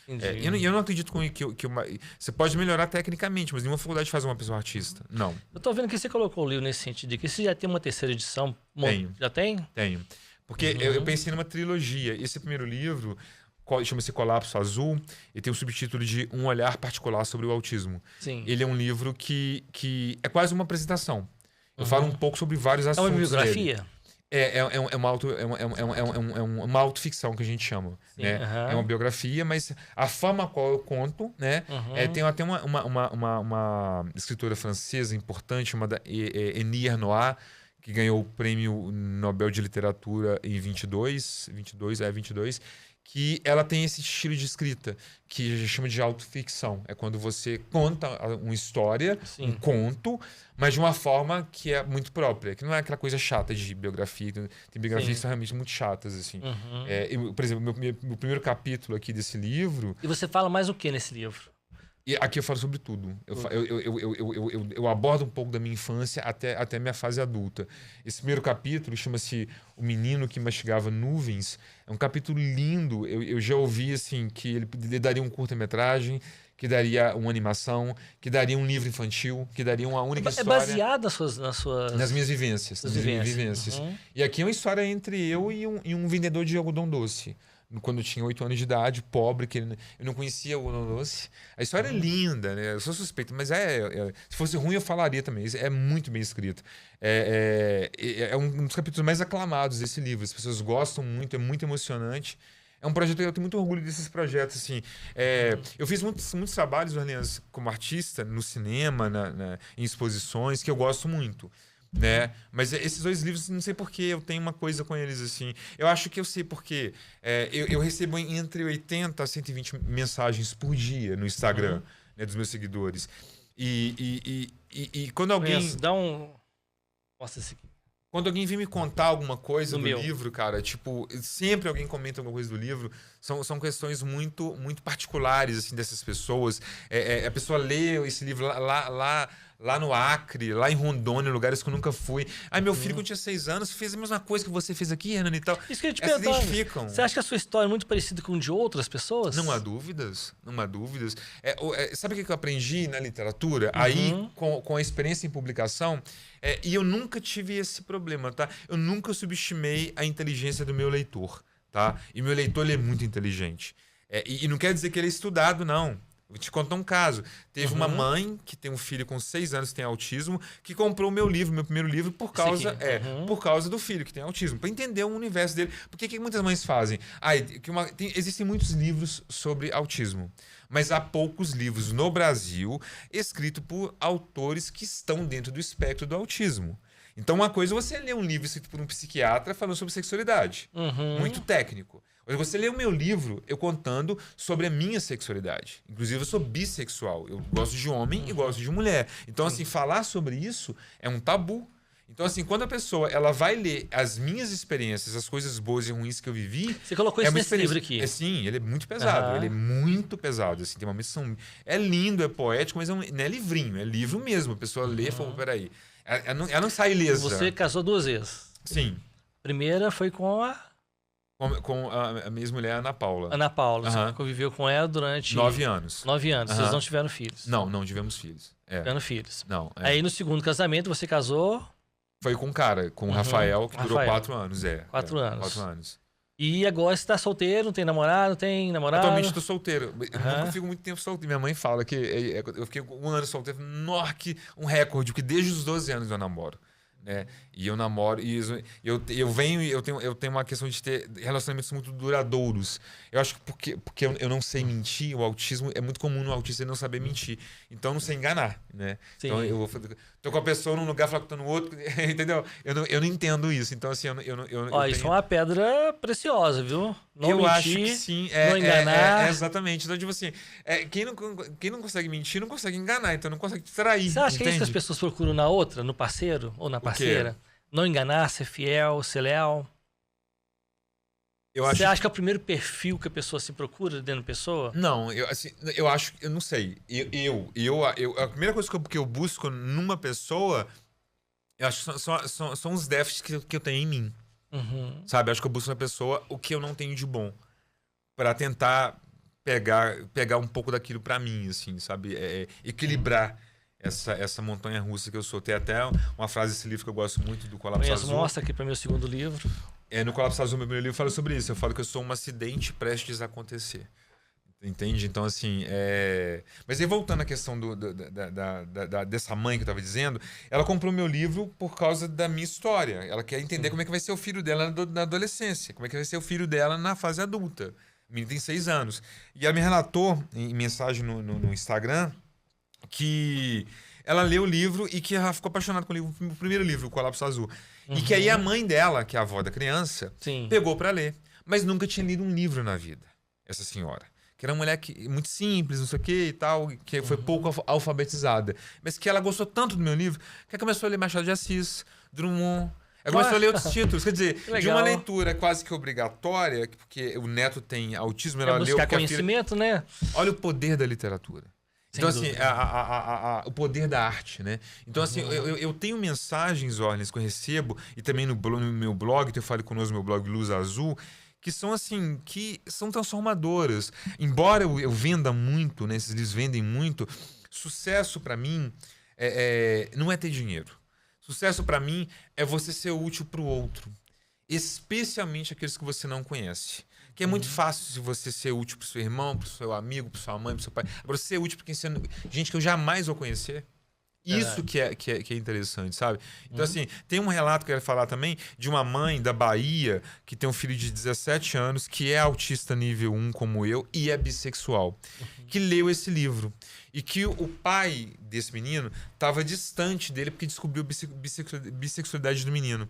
Entendi. Eu não acredito você pode melhorar tecnicamente, mas nenhuma faculdade faz uma pessoa artista. Não. Eu tô vendo que você colocou o livro nesse sentido de que você já tem uma terceira edição. Tenho. Já tem? Tenho. Porque eu pensei numa trilogia. Esse primeiro livro chama-se Colapso Azul e tem o subtítulo de Um Olhar Particular sobre o Autismo. Sim. Ele é um livro que é quase uma apresentação. Eu falo um pouco sobre vários É assuntos uma biografia? dele. É uma autoficção que a gente chama. Sim, Né? É uma biografia, mas a forma a qual eu conto, né? Tem até uma escritora francesa importante chamada Annie Ernaux, que ganhou o Prêmio Nobel de Literatura em 22, que ela tem esse estilo de escrita, que a gente chama de autoficção. É quando você conta uma história, um conto, mas de uma forma que é muito própria, que não é aquela coisa chata de biografia. Tem biografias que são realmente muito chatas, assim. Por exemplo, meu primeiro capítulo aqui desse livro... E você fala mais o que nesse livro? E aqui eu falo sobre tudo. Eu abordo um pouco da minha infância até minha fase adulta. Esse primeiro capítulo chama-se O Menino que Mastigava Nuvens. É um capítulo lindo. Eu já ouvi assim, que ele daria um curta-metragem, que daria uma animação, que daria um livro infantil, que daria uma única história. É baseado nas minhas vivências. E aqui é uma história entre eu e um vendedor de algodão doce. Quando eu tinha 8 anos de idade, pobre, que eu não conhecia o algodão doce. A história é linda, né? Eu sou suspeito, mas se fosse ruim eu falaria também. É muito bem escrito. É um dos capítulos mais aclamados desse livro. As pessoas gostam muito, é muito emocionante. É um projeto que eu tenho muito orgulho desses projetos, assim. Eu fiz muitos trabalhos, Orleans, como artista, no cinema, em exposições, que eu gosto muito. Né? Mas esses dois livros, não sei porquê, eu tenho uma coisa com eles assim. Eu acho que eu sei porquê. Eu recebo entre 80 a 120 mensagens por dia no Instagram, né, dos meus seguidores. E quando alguém. Mostra esse aqui. Quando alguém vem me contar alguma coisa do livro, cara, tipo, sempre alguém comenta alguma coisa do livro, são questões muito, muito particulares, assim, dessas pessoas. A pessoa lê esse livro lá no Acre, lá em Rondônia, lugares que eu nunca fui. Meu filho, quando tinha 6 anos, fez a mesma coisa que você fez aqui, Renan, e tal. Isso que eu te se identificam. Você acha que a sua história é muito parecida com de outras pessoas? Não há dúvidas, não há dúvidas. Sabe o que eu aprendi na literatura? Aí, com a experiência em publicação, e eu nunca tive esse problema, tá? Eu nunca subestimei a inteligência do meu leitor, tá? E meu leitor, ele é muito inteligente. E não quer dizer que ele é estudado, não. Vou te contar um caso. Teve uma mãe que tem um filho com 6 anos que tem autismo, que comprou o meu primeiro livro, por causa do filho que tem autismo, para entender o universo dele. Por que muitas mães fazem? Existem muitos livros sobre autismo, mas há poucos livros no Brasil escritos por autores que estão dentro do espectro do autismo. Então, uma coisa é você ler um livro escrito por um psiquiatra falando sobre sexualidade. Muito técnico. Você lê o meu livro, eu contando sobre a minha sexualidade. Inclusive, eu sou bissexual. Eu gosto de homem e gosto de mulher. Então, assim, falar sobre isso é um tabu. Então, assim, quando a pessoa ela vai ler as minhas experiências, as coisas boas e ruins que eu vivi... Você colocou isso nesse livro aqui. Sim, ele é muito pesado. Ele é muito pesado. Assim, tem uma missão... É lindo, é poético, mas não é livrinho. É livro mesmo. A pessoa lê e fala, peraí. Ela não sai ilesa. Você casou 2 vezes. Sim. Primeira foi com a... Com a minha mulher, Ana Paula. Ana Paula. Você conviveu com ela durante... 9 anos. 9 anos. Vocês não tiveram filhos? Não tivemos filhos. Tiveram filhos. Não. Aí no segundo casamento você casou... Foi com um cara, com o Rafael, que durou 4 anos. 4 anos. 4 anos. E agora você tá solteiro, não tem namorado, não tem namorado? Atualmente tô solteiro. Eu nunca fico muito tempo solteiro. Minha mãe fala que eu fiquei 1 ano solteiro. Nossa, que um recorde, porque desde os 12 anos eu namoro. Né? E eu namoro e eu tenho uma questão de ter relacionamentos muito duradouros. Eu acho que porque eu não sei mentir, o autismo é muito comum no autista ele não saber mentir. Então eu não sei enganar, né? Sim. Então eu tô com a pessoa num lugar, falo que tô no outro, entendeu? Eu não entendo isso. Então assim, isso é uma pedra preciosa, viu? Não mentir, acho que sim, não enganar. Exatamente. Então, tipo assim, quem não consegue mentir, não consegue enganar, então não consegue trair. Você acha que é isso que as pessoas procuram na outra, no parceiro ou na parceira? Não enganar, ser fiel, ser leal? Você acha que é o primeiro perfil que a pessoa se procura dentro da pessoa? Não, eu acho, eu não sei. A primeira coisa que eu busco numa pessoa, eu acho que são os déficits que eu tenho em mim. Sabe? Eu acho que eu busco na pessoa o que eu não tenho de bom. Pra tentar pegar um pouco daquilo para mim, assim, sabe? Equilibrar essa montanha-russa que eu sou. Tem até uma frase desse livro que eu gosto muito, do Colapso Azul. Mostra aqui para mim o segundo livro. No Colapso Azul, meu primeiro livro, fala sobre isso. Eu falo que eu sou um acidente prestes a acontecer. Entende? Então, assim, Mas aí, voltando à questão dessa mãe que eu estava dizendo, ela comprou meu livro por causa da minha história. Ela quer entender como é que vai ser o filho dela na adolescência, como é que vai ser o filho dela na fase adulta. O menino tem 6 anos. E ela me relatou, em mensagem no Instagram, que ela leu o livro e que ela ficou apaixonada com o primeiro livro, o Colapso Azul. E que aí a mãe dela, que é a avó da criança, pegou para ler. Mas nunca tinha lido um livro na vida, essa senhora. Que era uma mulher muito simples, não sei o que e tal, que foi pouco alfabetizada. Mas que ela gostou tanto do meu livro, que ela começou a ler Machado de Assis, Drummond. Ela começou a ler outros títulos. Quer dizer, de uma leitura quase que obrigatória, porque o neto tem autismo, ela leu... buscar conhecimento, né? Olha o poder da literatura. Então, assim, o poder da arte, né? Então, assim, eu tenho mensagens, Orlens, que eu recebo, e também no meu blog, que eu falo conosco no meu blog Luz Azul, que são, assim, que são transformadoras. Embora eu venda muito, né? Esses livros vendem muito, sucesso para mim não é ter dinheiro. Sucesso para mim é você ser útil para o outro. Especialmente aqueles que você não conhece. Que é muito fácil se você ser útil para o seu irmão, para o seu amigo, para sua mãe, para o seu pai. Agora, ser útil para gente que eu jamais vou conhecer. Isso que é interessante, sabe? Então, assim, tem um relato que eu quero falar também de uma mãe da Bahia que tem um filho de 17 anos que é autista nível 1 como eu e é bissexual, que leu esse livro. E que o pai desse menino estava distante dele porque descobriu a bissexualidade do menino.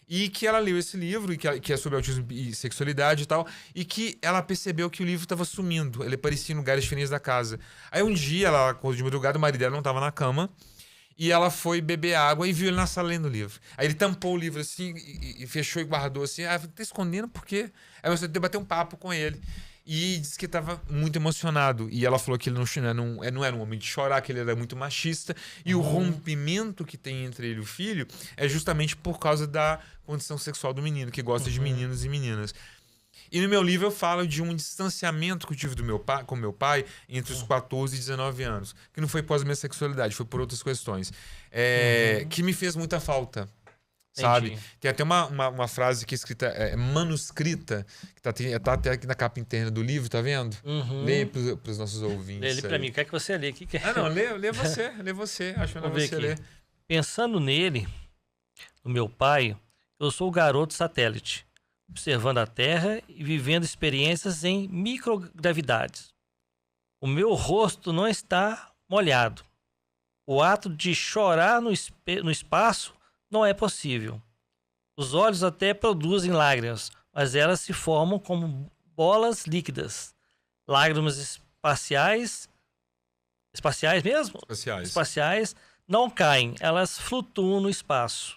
E que ela leu esse livro, que é sobre autismo e sexualidade e tal, e que ela percebeu que o livro estava sumindo. Ele aparecia em lugares diferentes da casa. Aí um dia, ela acordou de madrugada, o marido dela não estava na cama, e ela foi beber água e viu ele na sala lendo o livro. Aí ele tampou o livro assim, e fechou e guardou assim. Ah, tá escondendo por quê? Aí você debateu um papo com ele. E disse que estava muito emocionado. E ela falou que ele não era um homem de chorar, que ele era muito machista. E o rompimento que tem entre ele e o filho é justamente por causa da condição sexual do menino, que gosta de meninos e meninas. E no meu livro eu falo de um distanciamento que eu tive com meu pai entre os 14 e 19 anos. Que não foi pós minha sexualidade, foi por outras questões. Que me fez muita falta. Sabe? Entendi. Tem até uma frase que é escrita, manuscrita, que tá até aqui na capa interna do livro, tá vendo? Lê para os nossos ouvintes. Lê ele para mim, quer que você lê? Não, lê você. Acho melhor você ler. Pensando nele, no meu pai, eu sou o garoto satélite, observando a Terra e vivendo experiências em microgravidades. O meu rosto não está molhado. O ato de chorar no espaço não é possível. Os olhos até produzem lágrimas, mas elas se formam como bolas líquidas. Lágrimas espaciais mesmo? Espaciais não caem, elas flutuam no espaço.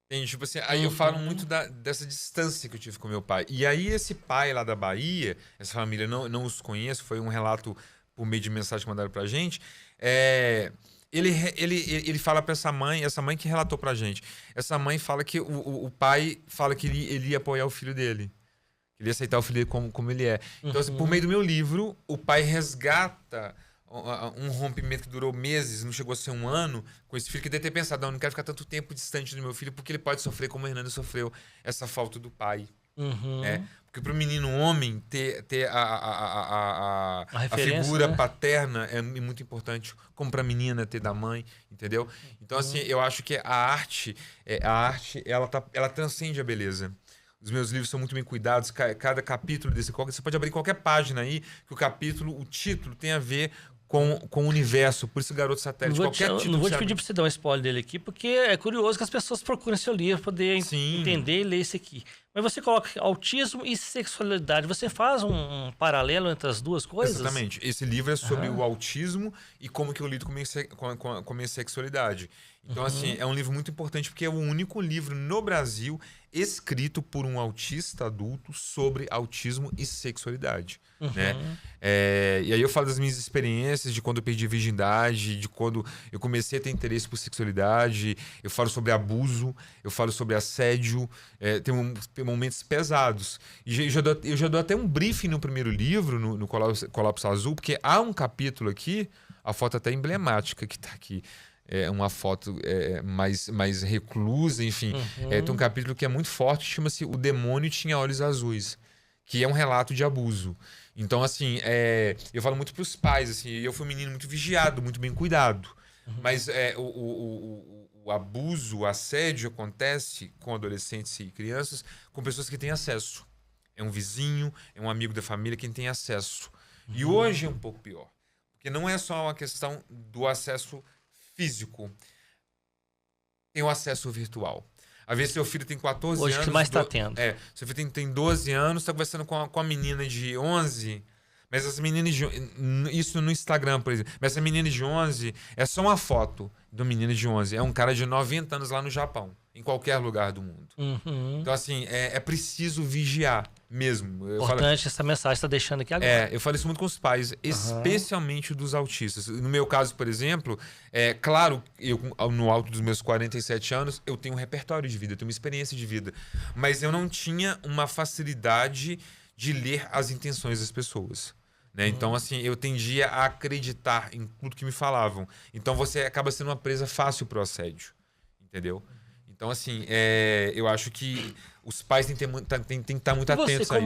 Entendi, tipo assim, aí eu falo muito dessa distância que eu tive com meu pai. E aí esse pai lá da Bahia, essa família, não os conheço, foi um relato por meio de mensagem que mandaram pra gente, Ele fala pra essa mãe que relatou pra gente. Essa mãe fala que o pai fala que ele ia apoiar o filho dele. Ele ia aceitar o filho dele como ele é. Então, assim, por meio do meu livro, o pai resgata um rompimento que durou meses, não chegou a ser um ano, com esse filho, que deve ter pensado, não quero ficar tanto tempo distante do meu filho, porque ele pode sofrer como a Hernanda sofreu essa falta do pai. Porque para o menino homem ter a figura paterna é muito importante, como para a menina ter da mãe, entendeu? Então, assim, eu acho que a arte ela transcende a beleza. Os meus livros são muito bem cuidados, cada capítulo desse, você pode abrir qualquer página aí, que o título tem a ver com o universo, por isso Garoto Satélite. Não vou te pedir para você dar um spoiler dele aqui, porque é curioso que as pessoas procurem seu livro para poder entender e ler esse aqui. Mas você coloca autismo e sexualidade. Você faz um paralelo entre as duas coisas? Exatamente. Esse livro é sobre o autismo e como que eu lido com a minha sexualidade. Então, assim, é um livro muito importante porque é o único livro no Brasil escrito por um autista adulto sobre autismo e sexualidade. Né? E aí eu falo das minhas experiências, de quando eu perdi a virgindade, de quando eu comecei a ter interesse por sexualidade, eu falo sobre abuso, eu falo sobre assédio. Tem momentos pesados. E eu já dou até um briefing no primeiro livro, no Colapso Azul, porque há um capítulo aqui, a foto até emblemática que está aqui, é uma foto mais reclusa, enfim. Tem um capítulo que é muito forte, chama-se O Demônio Tinha Olhos Azuis, que é um relato de abuso. Então, assim, eu falo muito para os pais, assim, eu fui um menino muito vigiado, muito bem cuidado. Mas o abuso, o assédio acontece com adolescentes e crianças, com pessoas que têm acesso. É um vizinho, é um amigo da família quem tem acesso. E hoje é um pouco pior. Porque não é só uma questão do acesso físico. Tem o acesso virtual. Às vezes seu filho tem 14 anos... Hoje que mais está tendo. Seu filho tem 12 anos, está conversando com a menina de 11... Mas essa menina de... Isso no Instagram, por exemplo. Mas essa menina de 11 é só uma foto do menino de 11. É um cara de 90 anos lá no Japão. Em qualquer lugar do mundo. Então, assim, é preciso vigiar mesmo. Importante essa mensagem que você está deixando aqui agora. Eu falo isso muito com os pais, especialmente dos autistas. No meu caso, por exemplo, claro, eu no alto dos meus 47 anos, eu tenho um repertório de vida, eu tenho uma experiência de vida. Mas eu não tinha uma facilidade de ler as intenções das pessoas. Né? Então, assim, eu tendia a acreditar em tudo que me falavam. Então, você acaba sendo uma presa fácil pro assédio. Entendeu? Então, assim, eu acho que os pais têm que estar muito atentos a isso.